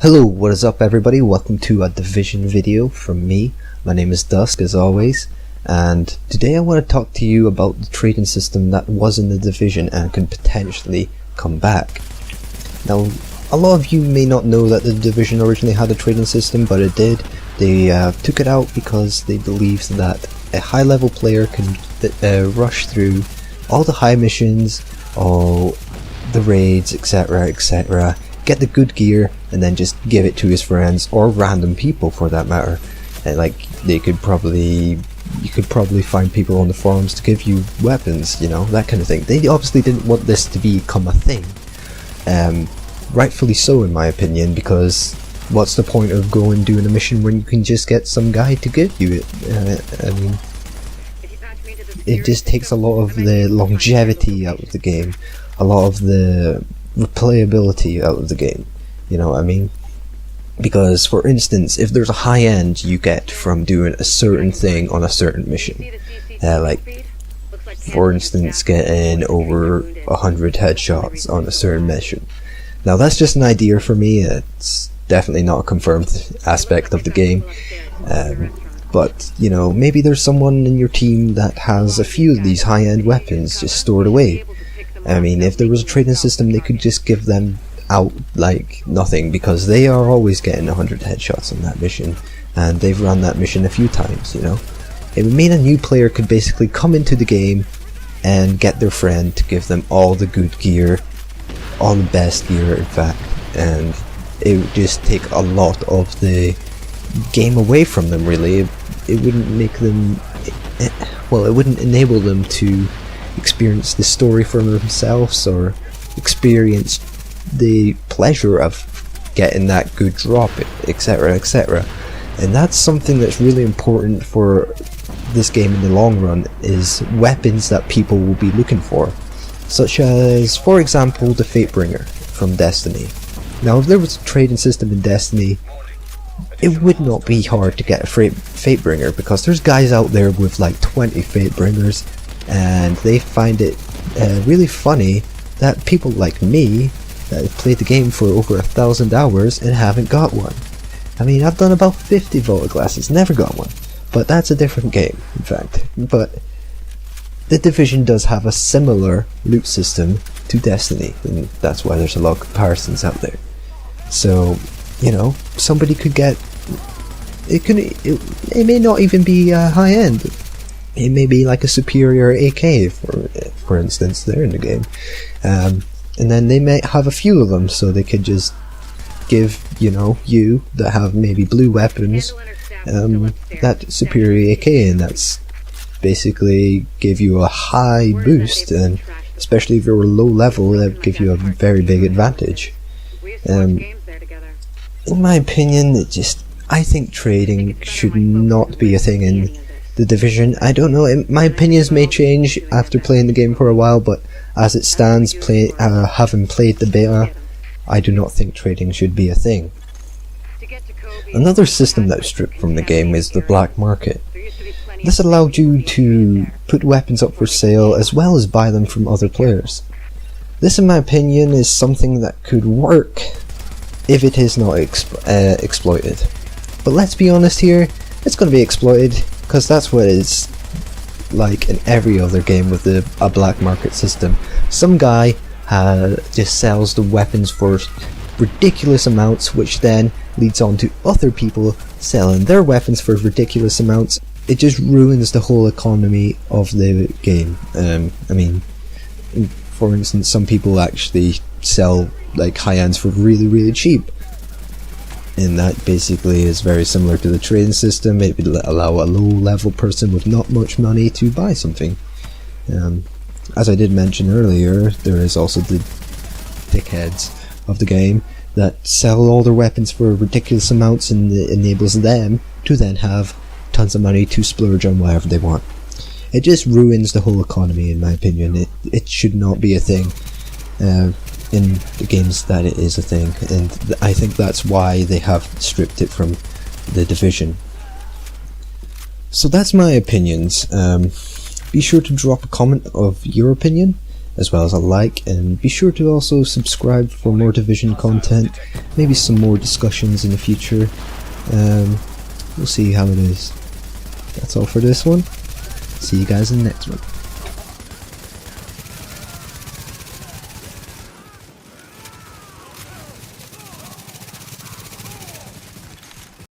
Hello, what is up everybody? Welcome to a Division video from me. My name is Dusk as always, and today I want to talk to you about the trading system that was in the Division and could potentially come back. Now, a lot of you may not know that the Division originally had a trading system, but it did. They took it out because they believed that a high level player can rush through all the high missions, all the raids, etc, etc, get the good gear and then just give it to his friends or random people for that matter. And you could probably find people on the forums to give you weapons, you know, that kind of thing. They obviously didn't want this to become a thing. Rightfully so in my opinion, because what's the point of going doing a mission when you can just get some guy to give you it? I mean, it just takes a lot of the longevity out of the game, a lot of the replayability out of the game, you know what I mean? Because for instance, if there's a high end you get from doing a certain thing on a certain mission, like for instance getting over 100 headshots on a certain mission. Now that's just an idea for me, it's definitely not a confirmed aspect of the game, but you know, maybe there's someone in your team that has a few of these high end weapons just stored away. I mean, if there was a trading system, they could just give them out like nothing, because they are always getting 100 headshots on that mission, and they've run that mission a few times, you know. It would mean a new player could basically come into the game and get their friend to give them all the good gear, all the best gear in fact, and it would just take a lot of the game away from them really. It wouldn't make them, well, it wouldn't enable them to experience the story for themselves or experience the pleasure of getting that good drop, etc, etc. And that's something that's really important for this game in the long run, is weapons that people will be looking for, such as for example the Fatebringer from Destiny. Now if there was a trading system in Destiny, it would not be hard to get a Fatebringer, because there's guys out there with like 20 Fatebringers, and they find it really funny that people like me that have played the game for over 1,000 hours and haven't got one. I mean, I've done about 50 Volta Glasses, never got one, but that's a different game in fact. But the Division does have a similar loot system to Destiny, and that's why there's a lot of comparisons out there. So, you know, somebody could get, it may not even be high end. It may be like a superior AK, for instance, they're in the game, and then they might have a few of them, so they could just give, you know, you that have maybe blue weapons, that superior AK, and that's basically give you a high boost, and especially if you're low level, that would give you a very big advantage. In my opinion, I think trading should not be a thing in the Division. I don't know, my opinions may change after playing the game for a while, but as it stands, having played the beta, I do not think trading should be a thing. Another system that was stripped from the game is the black market. This allowed you to put weapons up for sale as well as buy them from other players. This in my opinion is something that could work if it is not exploited. But let's be honest here, it's going to be exploited, because that's what it's like in every other game with a black market system. Some guy just sells the weapons for ridiculous amounts, which then leads on to other people selling their weapons for ridiculous amounts. It just ruins the whole economy of the game. I mean, for instance, some people actually sell like high-ends for really cheap, and that basically is very similar to the trading system. It would allow a low-level person with not much money to buy something. As I did mention earlier, there is also the dickheads of the game that sell all their weapons for ridiculous amounts, and it enables them to then have tons of money to splurge on whatever they want. It just ruins the whole economy in my opinion. It should not be a thing in the games that it is a thing, and I think that's why they have stripped it from the Division. So that's my opinions. Be sure to drop a comment of your opinion, as well as a like, and be sure to also subscribe for more Division content, maybe some more discussions in the future. We'll see how it is. That's all for this one. See you guys in the next one.